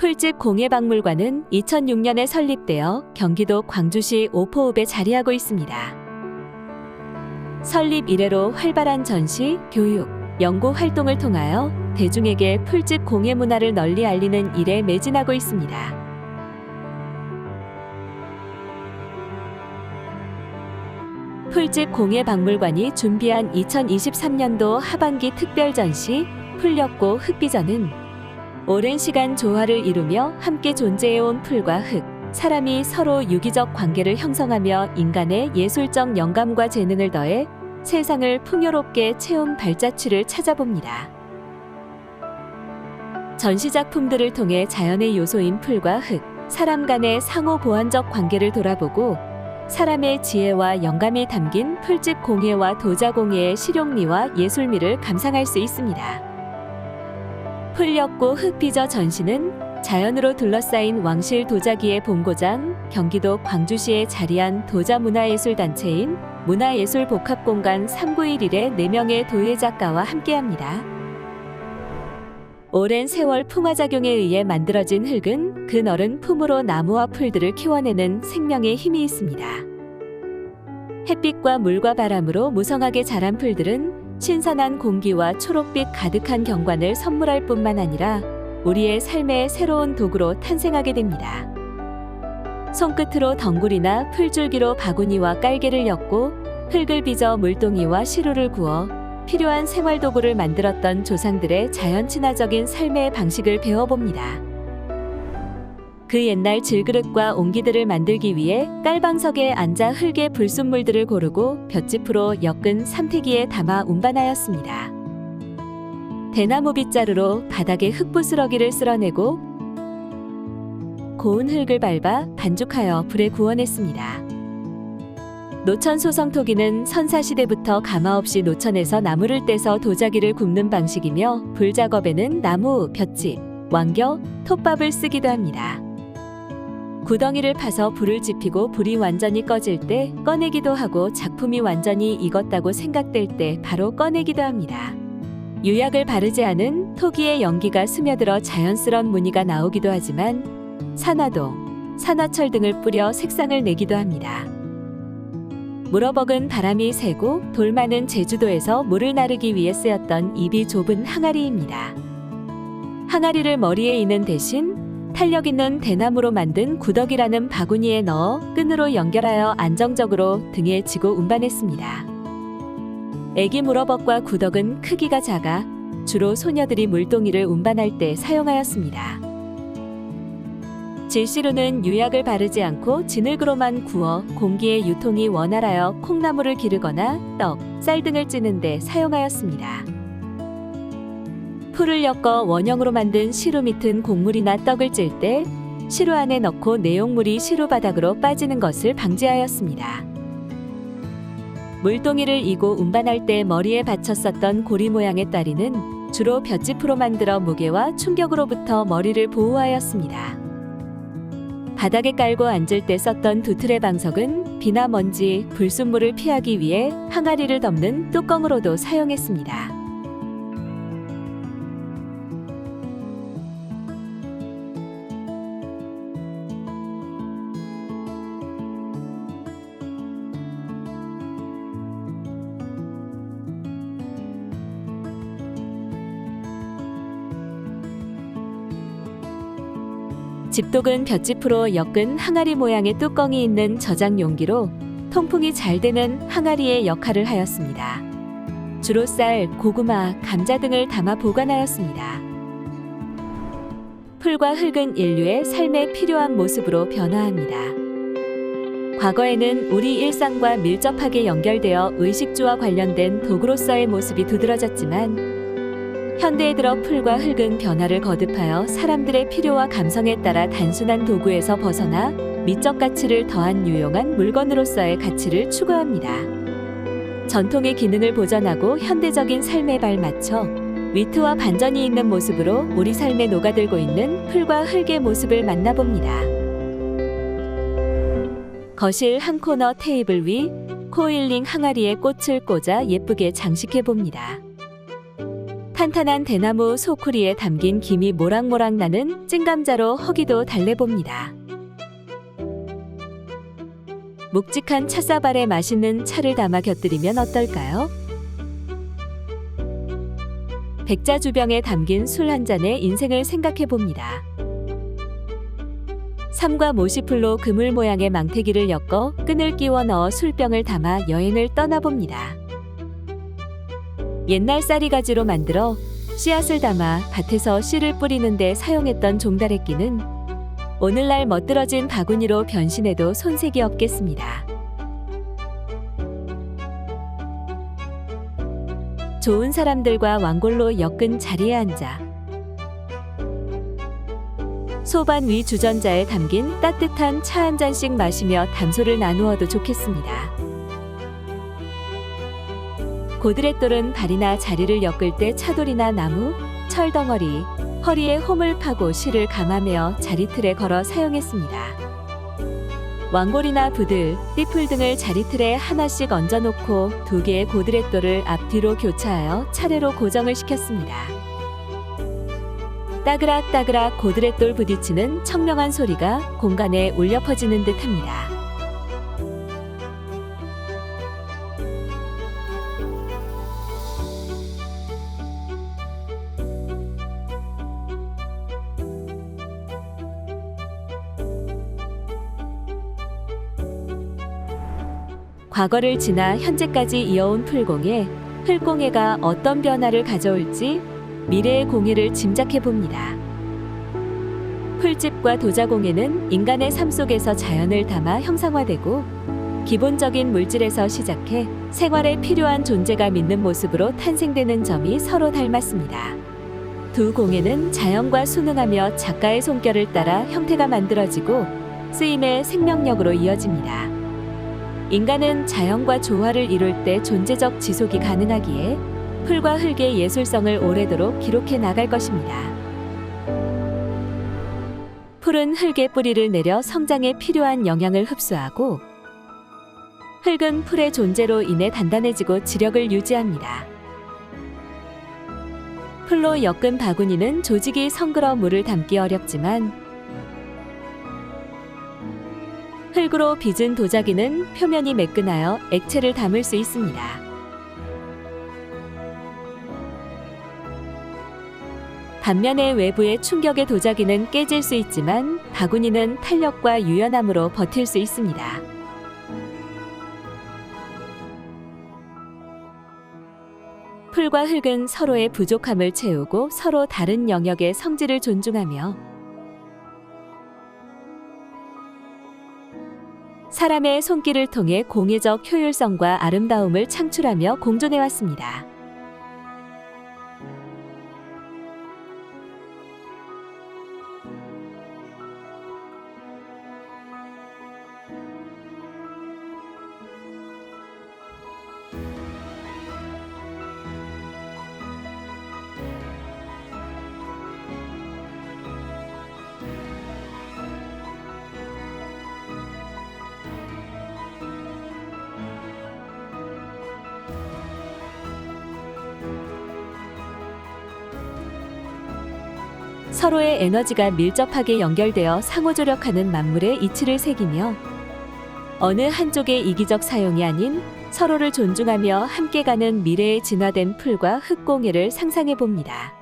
풀집 공예박물관은 2006년에 설립되어 경기도 광주시 오포읍에 자리하고 있습니다. 설립 이래로 활발한 전시, 교육, 연구 활동을 통하여 대중에게 풀집 공예 문화를 널리 알리는 일에 매진하고 있습니다. 풀집 공예박물관이 준비한 2023년도 하반기 특별 전시 풀렸고 흙비전은 오랜 시간 조화를 이루며 함께 존재해온 풀과 흙, 사람이 서로 유기적 관계를 형성하며 인간의 예술적 영감과 재능을 더해 세상을 풍요롭게 채운 발자취를 찾아봅니다. 전시작품들을 통해 자연의 요소인 풀과 흙, 사람 간의 상호 보완적 관계를 돌아보고 사람의 지혜와 영감이 담긴 풀집 공예와 도자 공예의 실용미와 예술미를 감상할 수 있습니다. 풀렸고 흙비저 전시는 자연으로 둘러싸인 왕실 도자기의 본고장, 경기도 광주시에 자리한 도자문화예술단체인 문화예술복합공간 3911의 4명의 도예작가와 함께합니다. 오랜 세월 풍화작용에 의해 만들어진 흙은 그 너른 품으로 나무와 풀들을 키워내는 생명의 힘이 있습니다. 햇빛과 물과 바람으로 무성하게 자란 풀들은 신선한 공기와 초록빛 가득한 경관을 선물할 뿐만 아니라 우리의 삶의 새로운 도구로 탄생하게 됩니다. 손끝으로 덩굴이나 풀줄기로 바구니와 깔개를 엮고 흙을 빚어 물동이와 시루를 구워 필요한 생활도구를 만들었던 조상들의 자연 친화적인 삶의 방식을 배워봅니다. 그 옛날 질그릇과 옹기들을 만들기 위해 깔방석에 앉아 흙의 불순물들을 고르고 볏짚으로 엮은 삼태기에 담아 운반하였습니다. 대나무 빗자루로 바닥에 흙부스러기를 쓸어내고 고운 흙을 밟아 반죽하여 불에 구워냈습니다. 노천 소성토기는 선사시대부터 가마 없이 노천에서 나무를 떼서 도자기를 굽는 방식이며 불작업에는 나무, 볏짚, 왕겨, 톱밥을 쓰기도 합니다. 구덩이를 파서 불을 지피고 불이 완전히 꺼질 때 꺼내기도 하고 작품이 완전히 익었다고 생각될 때 바로 꺼내기도 합니다. 유약을 바르지 않은 토기의 연기가 스며들어 자연스러운 무늬가 나오기도 하지만 산화도, 산화철 등을 뿌려 색상을 내기도 합니다. 물어벅은 바람이 세고 돌 많은 제주도에서 물을 나르기 위해 쓰였던 입이 좁은 항아리입니다. 항아리를 머리에 이는 대신 탄력 있는 대나무로 만든 구덕이라는 바구니에 넣어 끈으로 연결하여 안정적으로 등에 지고 운반했습니다. 애기 물어벅과 구덕은 크기가 작아 주로 소녀들이 물동이를 운반할 때 사용하였습니다. 질시루는 유약을 바르지 않고 진흙으로만 구워 공기의 유통이 원활하여 콩나물을 기르거나 떡, 쌀 등을 찌는 데 사용하였습니다. 풀을 엮어 원형으로 만든 시루 밑은 곡물이나 떡을 찔 때 시루 안에 넣고 내용물이 시루 바닥으로 빠지는 것을 방지하였습니다. 물동이를 이고 운반할 때 머리에 받쳤었던 고리 모양의 따리는 주로 볏짚으로 만들어 무게와 충격으로부터 머리를 보호하였습니다. 바닥에 깔고 앉을 때 썼던 두틀의 방석은 비나 먼지, 불순물을 피하기 위해 항아리를 덮는 뚜껑으로도 사용했습니다. 집독은 볏짚으로 엮은 항아리 모양의 뚜껑이 있는 저장 용기로 통풍이 잘 되는 항아리의 역할을 하였습니다. 주로 쌀, 고구마, 감자 등을 담아 보관하였습니다. 풀과 흙은 인류의 삶에 필요한 모습으로 변화합니다. 과거에는 우리 일상과 밀접하게 연결되어 의식주와 관련된 도구로서의 모습이 두드러졌지만 현대에 들어 풀과 흙은 변화를 거듭하여 사람들의 필요와 감성에 따라 단순한 도구에서 벗어나 미적 가치를 더한 유용한 물건으로서의 가치를 추구합니다. 전통의 기능을 보존하고 현대적인 삶에 발맞춰 위트와 반전이 있는 모습으로 우리 삶에 녹아들고 있는 풀과 흙의 모습을 만나봅니다. 거실 한 코너 테이블 위 코일링 항아리에 꽃을 꽂아 예쁘게 장식해봅니다. 탄탄한 대나무 소쿠리에 담긴 김이 모락모락 나는 찐감자로 허기도 달래봅니다. 묵직한 찻사발에 맛있는 차를 담아 곁들이면 어떨까요? 백자주병에 담긴 술 한 잔에 인생을 생각해봅니다. 삼과 모시풀로 그물 모양의 망태기를 엮어 끈을 끼워 넣어 술병을 담아 여행을 떠나봅니다. 옛날 쌀이가지로 만들어 씨앗을 담아 밭에서 씨를 뿌리는 데 사용했던 종다래끼는 오늘날 멋들어진 바구니로 변신해도 손색이 없겠습니다. 좋은 사람들과 왕골로 엮은 자리에 앉아 소반 위 주전자에 담긴 따뜻한 차 한 잔씩 마시며 담소를 나누어도 좋겠습니다. 고드렛돌은 발이나 자리를 엮을 때 차돌이나 나무, 철덩어리, 허리에 홈을 파고 실을 감아매어 자리틀에 걸어 사용했습니다. 왕골이나 부들, 띠풀 등을 자리틀에 하나씩 얹어놓고 두 개의 고드렛돌을 앞뒤로 교차하여 차례로 고정을 시켰습니다. 따그락따그락 고드렛돌 부딪히는 청명한 소리가 공간에 울려 퍼지는 듯합니다. 과거를 지나 현재까지 이어온 풀공예, 흙공예가 어떤 변화를 가져올지 미래의 공예를 짐작해 봅니다. 풀집과 도자공예는 인간의 삶 속에서 자연을 담아 형상화되고 기본적인 물질에서 시작해 생활에 필요한 존재가 믿는 모습으로 탄생되는 점이 서로 닮았습니다. 두 공예는 자연과 순응하며 작가의 손결을 따라 형태가 만들어지고 쓰임의 생명력으로 이어집니다. 인간은 자연과 조화를 이룰 때 존재적 지속이 가능하기에 풀과 흙의 예술성을 오래도록 기록해 나갈 것입니다. 풀은 흙의 뿌리를 내려 성장에 필요한 영양을 흡수하고 흙은 풀의 존재로 인해 단단해지고 지력을 유지합니다. 풀로 엮은 바구니는 조직이 성그러 물을 담기 어렵지만 흙으로 빚은 도자기는 표면이 매끈하여 액체를 담을 수 있습니다. 반면에 외부의 충격에 도자기는 깨질 수 있지만 바구니는 탄력과 유연함으로 버틸 수 있습니다. 풀과 흙은 서로의 부족함을 채우고 서로 다른 영역의 성질을 존중하며 사람의 손길을 통해 공예적 효율성과 아름다움을 창출하며 공존해왔습니다. 서로의 에너지가 밀접하게 연결되어 상호조력하는 만물의 이치를 새기며 어느 한쪽의 이기적 사용이 아닌 서로를 존중하며 함께 가는 미래의 진화된 풀과 흙공예를 상상해 봅니다.